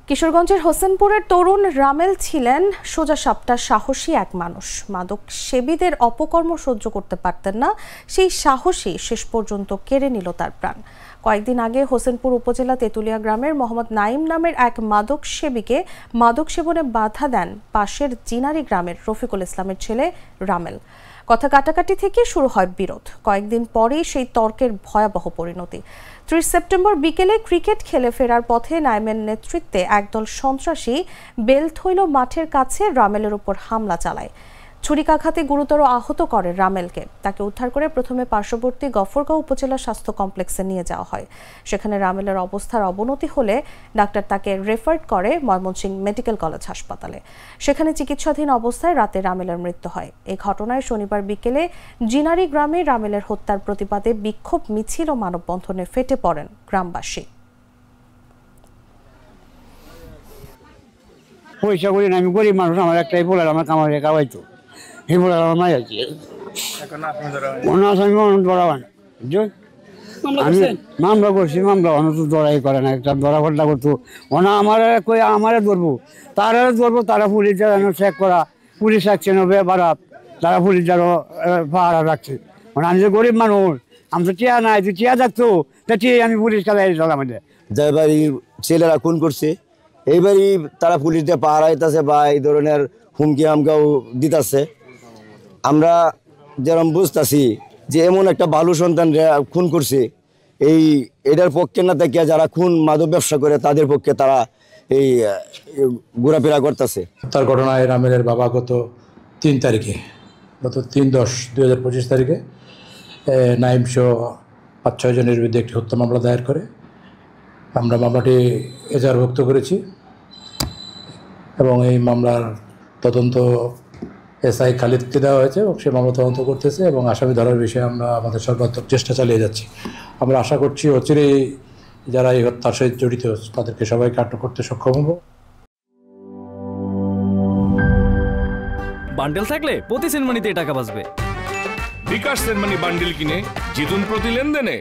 কিশোরগঞ্জের হোসেনপুরের তরুণ রামেল ছিলেন সোজা সাপটা সাহসী এক মানুষ। মাদক সেবীদের অপকর্ম সহ্য করতে পারতেন না, সেই সাহসী শেষ পর্যন্ত কেড়ে নিল তার প্রাণ। কয়েকদিন আগে হোসেনপুর উপজেলা তেতুলিয়া গ্রামের মোহাম্মদ নাইম নামের এক মাদক সেবীকে মাদক সেবনে বাধা দেন পাশের জিনারি গ্রামের রফিকুল ইসলামের ছেলে রামেল। কথা কাটাকাটি থেকে শুরু হয় বিরোধ। কয়েকদিন পরেই সেই তর্কের ভয়াবহ পরিণতি। ৩০ সেপ্টেম্বর বিকেলে ক্রিকেট খেলে ফেরার পথে নাইমের নেতৃত্বে একদল সন্ত্রাসী বেলথৈল মাঠের কাছে রামেলের উপর হামলা চালায়। ছুরিকাঘাতে গুরুতর আহত করে রামেলকে। তাকে উদ্ধার করে প্রথমে পার্শ্ববর্তী গফরগাঁও উপজেলা স্বাস্থ্য কমপ্লেক্সে নিয়ে যাওয়া হয়। সেখানে রামেলের অবস্থার অবনতি হলে ডাক্তার তাকে রেফার করে ময়মনসিংহ মেডিকেল কলেজ হাসপাতালে। সেখানে চিকিৎসাধীন অবস্থায় রাতে রামেলের মৃত্যু হয়। এই ঘটনায় শনিবার বিকেলে জিনারি গ্রামে রামেলের হত্যার প্রতিবাদে বিক্ষোভ মিছিল ও মানববন্ধনে ফেটে পড়েন গ্রামবাসী। পয়সা করি না, আমি গরিব মানুষ, আমার একটাই বলার, আমার কামারে খাওয়াইতো, এই বলার আমার মাই আছে। আমি মামলা করছি, মামলা অনেক দড়াই করে না, একটা দড়াফড়া করতো ওনা আমারে ধরবো, তারা পুলিশ চেক করা, পুলিশ রাখছে নবে বারাত, তারা পুলিশ যারও পাহারা রাখছে। মানে আমি যে গরিব মানুষ, আমি তো টিয়া নাই, তুই টিয়া থাকতো তা টিয়া আমি পুলিশ খেলাই আমাদের যে বাড়ির ছেলেরা খুন করছে, এইবারই তারা পুলিশ দিয়ে পাহারা দিতেছে বা এই ধরনের হুমকি হামকাও দিতেছে। আমরা যেরকম বুঝতেছি যে এমন একটা ভালো সন্তান খুন করছে, এটার পক্ষে না দেখিয়া যারা খুন মাদক ব্যবসা করে তাদের পক্ষে তারা এই ঘোরাফেরা করতেছে। তার ঘটনায় রামেলের বাবা গত 3/10/2025 তারিখে নাইম সহ 5-6 জনের বিরুদ্ধে একটি হত্যা মামলা দায়ের করে। আমরা মামলাটি এজাহারভুক্ত করেছি এবং এই মামলার তদন্ত এসআই খালিদকে দেওয়া হয়েছে এবং সে মামলা তদন্ত করতেছে এবং আসামি ধরার বিষয়ে আমরা আমাদের সর্বাত্মক চেষ্টা চালিয়ে যাচ্ছি। আমরা আশা করছি অচিরেই যারা এই হত্যার সাথে জড়িত তাদেরকে সবাইকে আটক করতে সক্ষম হব। বান্ডেল থাকলে প্রতি সেনমানিতে টাকা বাঁচবে। বিকাশ সেনমানি বান্ডেল কিনে জিতুন প্রতি লেনদেনে।